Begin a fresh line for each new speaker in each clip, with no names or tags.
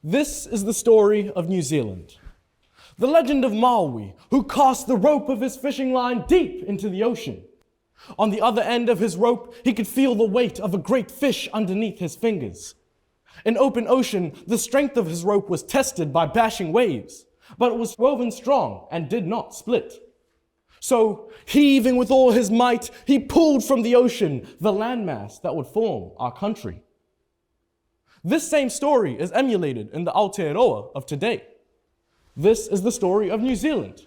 This is the story of New Zealand. The legend of Mwape, who cast the rope of his fishing line deep into the ocean. On the other end of his rope, he could feel the weight of a great fish underneath his fingers. In open ocean, the strength of his rope was tested by bashing waves, but it was woven strong and did not split. So, heaving with all his might, he pulled from the ocean the landmass that would form our country. This same story is emulated in the Aotearoa of today. This is the story of New Zealand,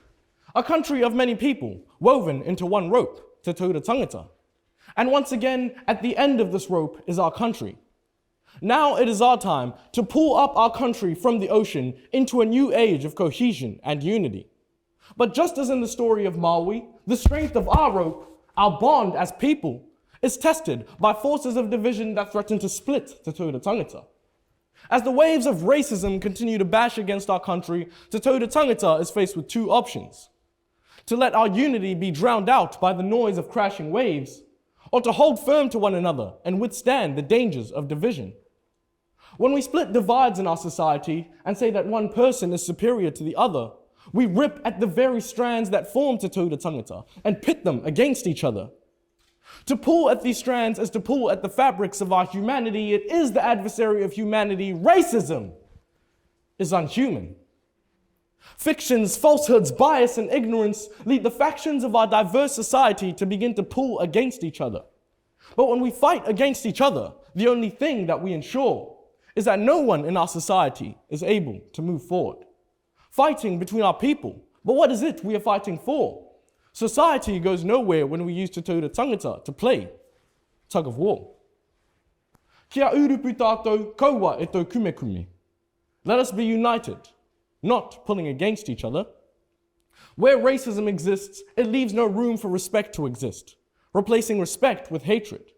a country of many people woven into one rope, Te Tohu Tangata. And once again, at the end of this rope is our country. Now it is our time to pull up our country from the ocean into a new age of cohesion and unity. But just as in the story of Mwape, the strength of our rope, our bond as people, is tested by forces of division that threaten to split Te Tohu Tangata. As the waves of racism continue to bash against our country, Te Tohu Tangata is faced with two options: to let our unity be drowned out by the noise of crashing waves, or to hold firm to one another and withstand the dangers of division. When we split divides in our society and say that one person is superior to the other, we rip at the very strands that form Te Tohu Tangata and pit them against each other. To pull at these strands is to pull at the fabrics of our humanity. It is the adversary of humanity. Racism is unhuman. Fictions, falsehoods, bias, and ignorance lead the factions of our diverse society to begin to pull against each other. But when we fight against each other, the only thing that we ensure is that no one in our society is able to move forward. Fighting between our people, but what is it we are fighting for? Society goes nowhere when we use Te Tohu Tangata to play tug of war. Kia urupu tātou, kaua e tau kumekume. Let us be united, not pulling against each other. Where racism exists, it leaves no room for respect to exist, replacing respect with hatred.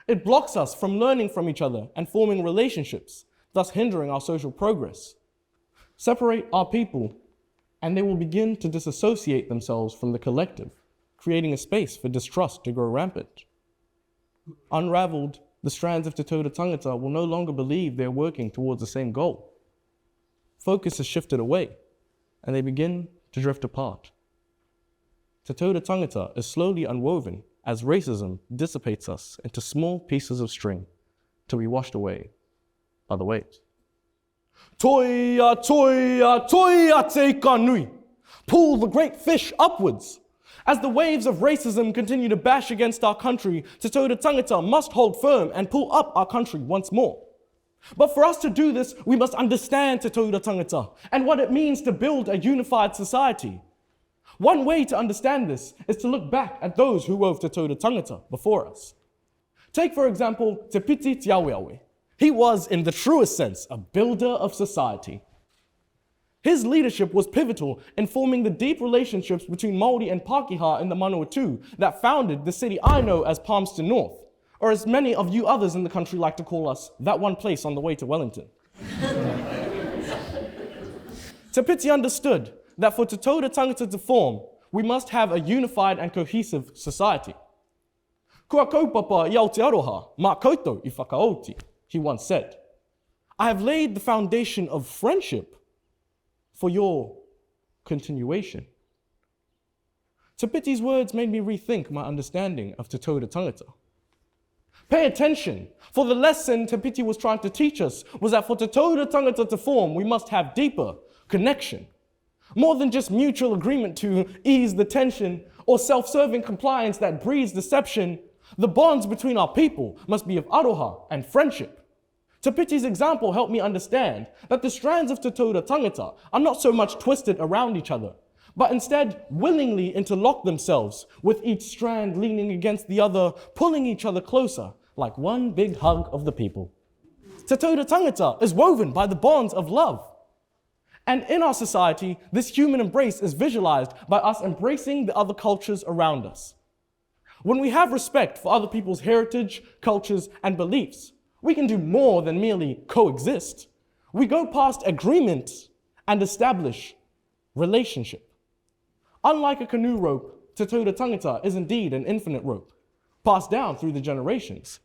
It blocks us from learning from each other and forming relationships, thus hindering our social progress. Separate our people, and they will begin to disassociate themselves from the collective, creating a space for distrust to grow rampant. Unraveled, the strands of Te Tohu Tangata will no longer believe they are working towards the same goal. Focus is shifted away, and they begin to drift apart. Te Tohu Tangata is slowly unwoven as racism dissipates us into small pieces of string to be washed away by the waves. Toia, toia, toia te kanui. Pull the great fish upwards. As the waves of racism continue to bash against our country, Te Tohu Tangata must hold firm and pull up our country once more. But for us to do this, we must understand Te Tohu Tangata and what it means to build a unified society. One way to understand this is to look back at those who wove Te Tohu Tangata before us. Take, for example, Te Piti Te Aweawe. He was, in the truest sense, a builder of society. His leadership was pivotal in forming the deep relationships between Māori and Pākehā in the Manawatu that founded the city I know as Palmerston North, or as many of you others in the country like to call us, that one place on the way to Wellington. Te Piti understood that for Te Tohu Tangata to form, we must have a unified and cohesive society. Kua kaupapa I Aotearoa, mā koutou I whakaoti, he once said. I have laid the foundation of friendship for your continuation. Te Piti's words made me rethink my understanding of Te Tohu Tangata. Pay attention, for the lesson Te Piti was trying to teach us was that for Te Tohu Tangata to form, we must have deeper connection. More than just mutual agreement to ease the tension or self-serving compliance that breeds deception, the bonds between our people must be of aroha and friendship. Te Piti's example helped me understand that the strands of Te Tohu Tangata are not so much twisted around each other, but instead willingly interlock themselves, with each strand leaning against the other, pulling each other closer, like one big hug of the people. Te Tohu Tangata is woven by the bonds of love. And in our society, this human embrace is visualized by us embracing the other cultures around us. When we have respect for other people's heritage, cultures, and beliefs, we can do more than merely coexist. We go past agreement and establish relationship. Unlike a canoe rope, Te Tohu Tangata is indeed an infinite rope, passed down through the generations.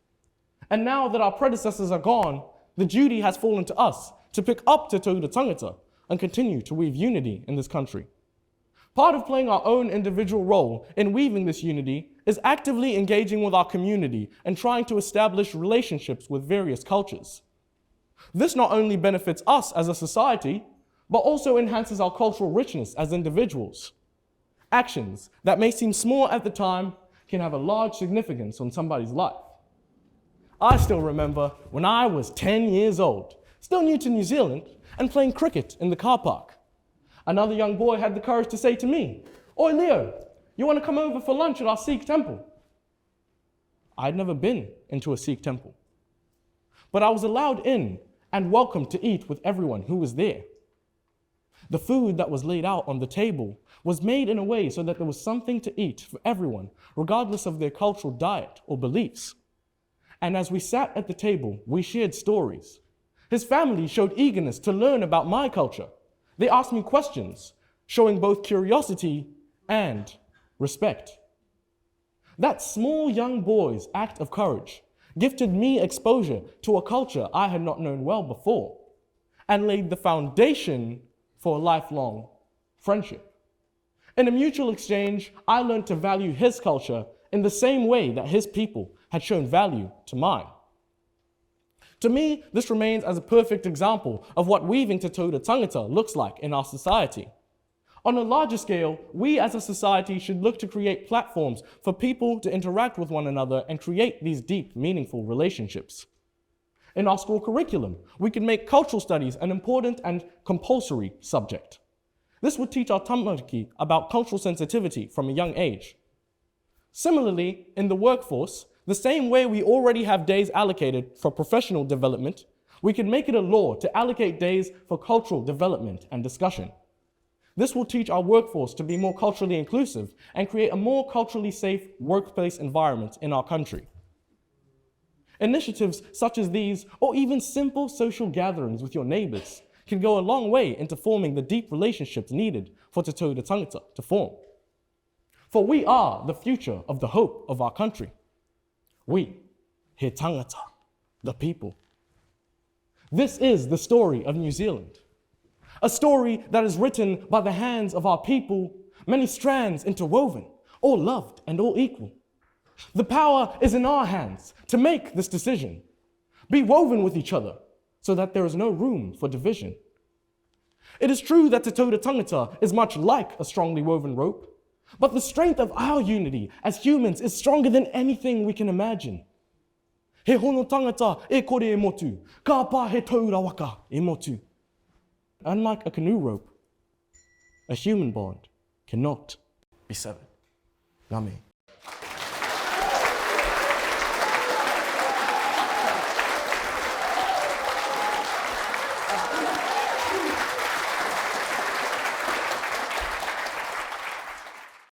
And now that our predecessors are gone, the duty has fallen to us to pick up Te Tohu Tangata and continue to weave unity in this country. Part of playing our own individual role in weaving this unity is actively engaging with our community and trying to establish relationships with various cultures. This not only benefits us as a society, but also enhances our cultural richness as individuals. Actions that may seem small at the time can have a large significance on somebody's life. I still remember when I was 10 years old, still new to New Zealand, and playing cricket in the car park. Another young boy had the courage to say to me, "Oi Leo, you want to come over for lunch at our Sikh temple?" I'd never been into a Sikh temple, but I was allowed in and welcome to eat with everyone who was there. The food that was laid out on the table was made in a way so that there was something to eat for everyone, regardless of their cultural diet or beliefs. And as we sat at the table, we shared stories. His family showed eagerness to learn about my culture. They asked me questions, showing both curiosity and respect. That small young boy's act of courage gifted me exposure to a culture I had not known well before and laid the foundation for a lifelong friendship. In a mutual exchange, I learned to value his culture in the same way that his people had shown value to mine. To me, this remains as a perfect example of what weaving Te Tohu Tangata looks like in our society. On a larger scale, we as a society should look to create platforms for people to interact with one another and create these deep, meaningful relationships. In our school curriculum, we can make cultural studies an important and compulsory subject. This would teach our tamariki about cultural sensitivity from a young age. Similarly, in the workforce, the same way we already have days allocated for professional development, we can make it a law to allocate days for cultural development and discussion. This will teach our workforce to be more culturally inclusive and create a more culturally safe workplace environment in our country. Initiatives such as these, or even simple social gatherings with your neighbors, can go a long way into forming the deep relationships needed for Te Tohu Tangata to form. For we are the future of the hope of our country. We, He Tangata, the people. This is the story of New Zealand. A story that is written by the hands of our people, many strands interwoven, all loved and all equal. The power is in our hands to make this decision. Be woven with each other so that there is no room for division. It is true that Te Tohu Tangata is much like a strongly woven rope, but the strength of our unity as humans is stronger than anything we can imagine. He hono tangata e kore e motu, ka pā he taura waka e motu. Unlike a canoe rope, a human bond cannot be severed. Ngā me.